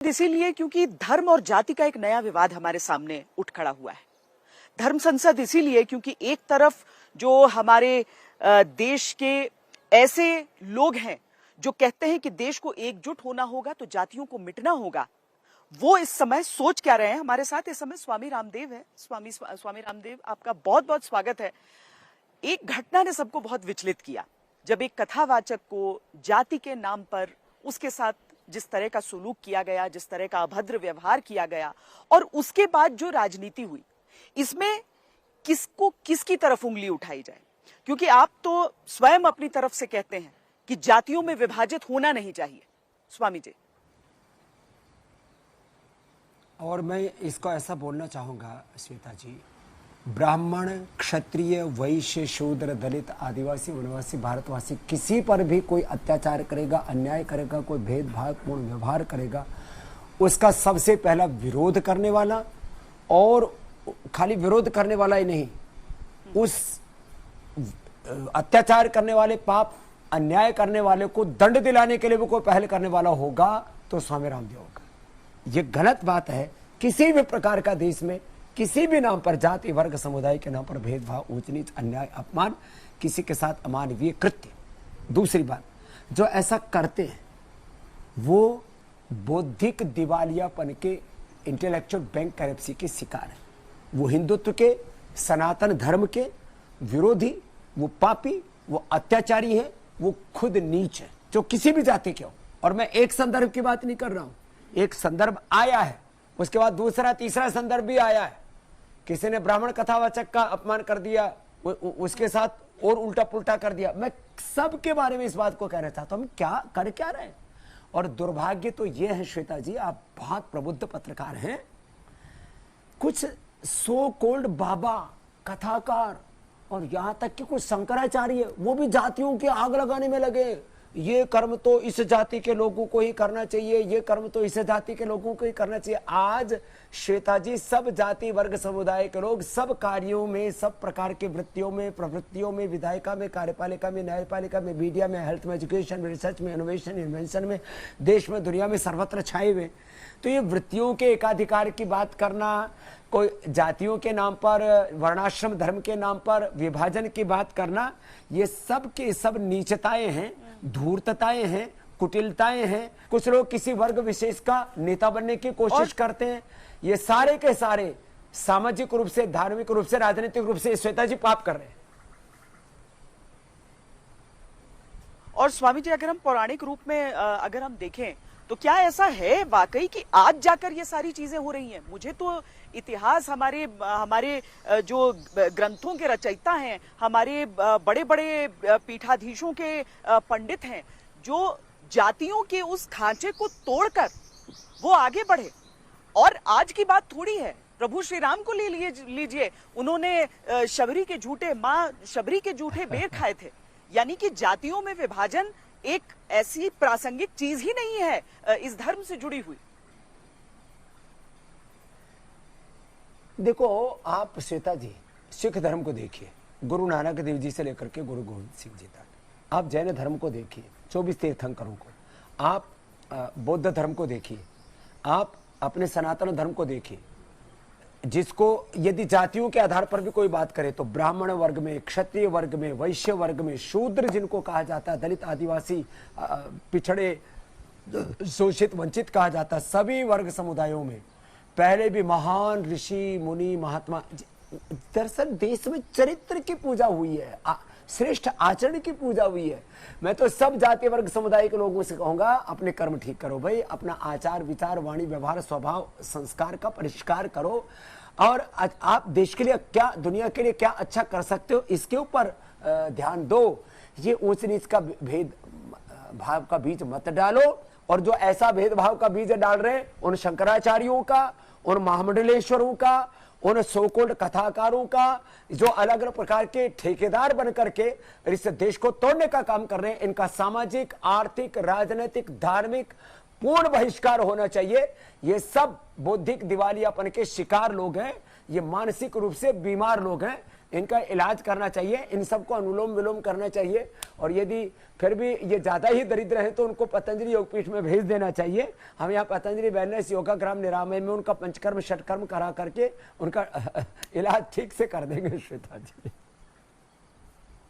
इसीलिए क्योंकि धर्म और जाति का एक नया विवाद हमारे सामने उठ खड़ा हुआ है। धर्म संसद इसीलिए क्योंकि एक तरफ जो हमारे देश के ऐसे लोग हैं जो कहते हैं कि देश को एकजुट होना होगा तो जातियों को मिटना होगा, वो इस समय सोच क्या रहे हैं। हमारे साथ इस समय स्वामी रामदेव है। स्वामी रामदेव, आपका बहुत बहुत स्वागत है। एक घटना ने सबको बहुत विचलित किया जब एक कथावाचक को जाति के नाम पर उसके साथ जिस तरह का सुलूक किया गया, जिस तरह का अभद्र व्यवहार किया गया, और उसके बाद जो राजनीति हुई, इसमें किसको किसकी तरफ उंगली उठाई जाए। क्योंकि आप तो स्वयं अपनी तरफ से कहते हैं कि जातियों में विभाजित होना नहीं चाहिए, स्वामी जी। और मैं इसको ऐसा बोलना चाहूंगा श्वेता जी, ब्राह्मण, क्षत्रिय, वैश्य, शूद्र, दलित, आदिवासी, वनवासी, भारतवासी किसी पर भी कोई अत्याचार करेगा, अन्याय करेगा, कोई भेदभावपूर्ण व्यवहार करेगा, उसका सबसे पहला विरोध करने वाला, और खाली विरोध करने वाला ही नहीं, उस अत्याचार करने वाले, पाप अन्याय करने वाले को दंड दिलाने के लिए भी कोई पहल करने वाला होगा तो स्वामी रामदेव होगा। ये गलत बात है। किसी भी प्रकार का देश में किसी भी नाम पर, जाति, वर्ग, समुदाय के नाम पर भेदभाव, ऊंच नीच, अन्याय, अपमान, किसी के साथ अमानवीय कृत्य। दूसरी बात, जो ऐसा करते हैं वो बौद्धिक दिवालियापन के, इंटेलेक्चुअल बैंक करप्सी के शिकार है। वो हिंदुत्व के, सनातन धर्म के विरोधी, वो पापी, वो अत्याचारी है, वो खुद नीच है, जो किसी भी जाति के हो। और मैं एक संदर्भ की बात नहीं कर रहा हूं, एक संदर्भ आया है, उसके बाद दूसरा तीसरा संदर्भ भी आया है। किसी ने ब्राह्मण कथावाचक का अपमान कर दिया, उसके साथ और उल्टा पुल्टा कर दिया। मैं सबके बारे में इस बात को कहना चाहता हूं, हम क्या कर क्या रहे हैं। और दुर्भाग्य तो यह है श्वेता जी, आप बहुत प्रबुद्ध पत्रकार हैं, कुछ सो कोल्ड बाबा, कथाकार, और यहां तक कि कुछ शंकराचार्य, वो भी जातियों की आग लगाने में लगे। ये कर्म तो इस जाति के लोगों को ही करना चाहिए, ये कर्म तो इस जाति के लोगों को ही करना चाहिए। आज श्वेता जी, सब जाति वर्ग समुदाय के लोग सब कार्यों में, सब प्रकार के वृत्तियों में, प्रवृत्तियों में, विधायिका में, कार्यपालिका में, न्यायपालिका में, मीडिया में, हेल्थ में, एजुकेशन में, रिसर्च में, इनोवेशन, इन्वेंशन में, देश में, दुनिया में सर्वत्र छाए हुए। तो ये वृत्तियों के एकाधिकार की बात करना, कोई जातियों के नाम पर, वर्णाश्रम धर्म के नाम पर विभाजन की बात करना, ये सब के सब नीचताएं हैं, धूर्तताएं हैं, कुटिलताएं हैं। कुछ लोग किसी वर्ग विशेष का नेता बनने की कोशिश करते हैं। ये सारे के सारे सामाजिक रूप से, धार्मिक रूप से, राजनीतिक रूप से श्वेता जी पाप कर रहे हैं। और स्वामी जी, अगर हम पौराणिक रूप में अगर हम देखें तो क्या ऐसा है वाकई कि आज जाकर ये सारी चीजें हो रही हैं? मुझे तो इतिहास, हमारे जो ग्रंथों के रचयिता हैं, हमारे बड़े बड़े पीठाधीशों के पंडित हैं, जो जातियों के उस खांचे को तोड़कर वो आगे बढ़े। और आज की बात थोड़ी है, प्रभु श्री राम को ले लीजिए, उन्होंने शबरी के झूठे, माँ शबरी के झूठे बेर खाए थे। यानी कि जातियों में विभाजन एक ऐसी प्रासंगिक चीज ही नहीं है इस धर्म से जुड़ी हुई। देखो आप श्वेता जी, सिख धर्म को देखिए, गुरु नानक देव जी से लेकर के गुरु गोविंद सिंह जी तक। आप जैन धर्म को देखिए, 24 तीर्थंकरों को। आप बौद्ध धर्म को देखिए, आप अपने सनातन धर्म को देखिए, जिसको यदि जातियों के आधार पर भी कोई बात करे तो ब्राह्मण वर्ग में, क्षत्रिय वर्ग में, वैश्य वर्ग में, शूद्र जिनको कहा जाता है, दलित, आदिवासी, पिछड़े, शोषित, वंचित कहा जाता है, सभी वर्ग समुदायों में पहले भी महान ऋषि मुनि महात्मा। दरअसल देश में चरित्र की पूजा हुई है, श्रेष्ठ आचरण की पूजा हुई है। मैं तो सब जाति वर्ग समुदाय के लोगों से कहूंगा, अपने कर्म ठीक करो भाई, अपना आचार विचार, वाणी, व्यवहार, स्वभाव, संस्कार का परिष्कार करो, और आप देश के लिए क्या, दुनिया के लिए क्या अच्छा कर सकते हो, इसके ऊपर ध्यान दो। ये ऊंच नीच का भेद भाव का बीज मत डालो। और जो ऐसा भेदभाव का बीज डाल रहे हैं, उन शंकराचार्यों का, उन महामंडलेश्वरों का, उन सोकोल्ड कथाकारों का, जो अलग अलग प्रकार के ठेकेदार बन करके इस देश को तोड़ने का काम कर रहे हैं, इनका सामाजिक, आर्थिक, राजनीतिक, धार्मिक पूर्ण बहिष्कार होना चाहिए। ये सब बौद्धिक दिवालियापन के शिकार लोग हैं, ये मानसिक रूप से बीमार लोग हैं, इनका इलाज करना चाहिए, इन सबको अनुलोम विलोम करना चाहिए। और यदि फिर भी ये ज्यादा ही दरिद्र हैं तो उनको पतंजलि योगपीठ में भेज देना चाहिए। हम यहाँ पतंजलि वेलनेस योगाग्राम निरामय में उनका पंचकर्म षटकर्म करा करके उनका इलाज ठीक से कर देंगे श्वेता जी।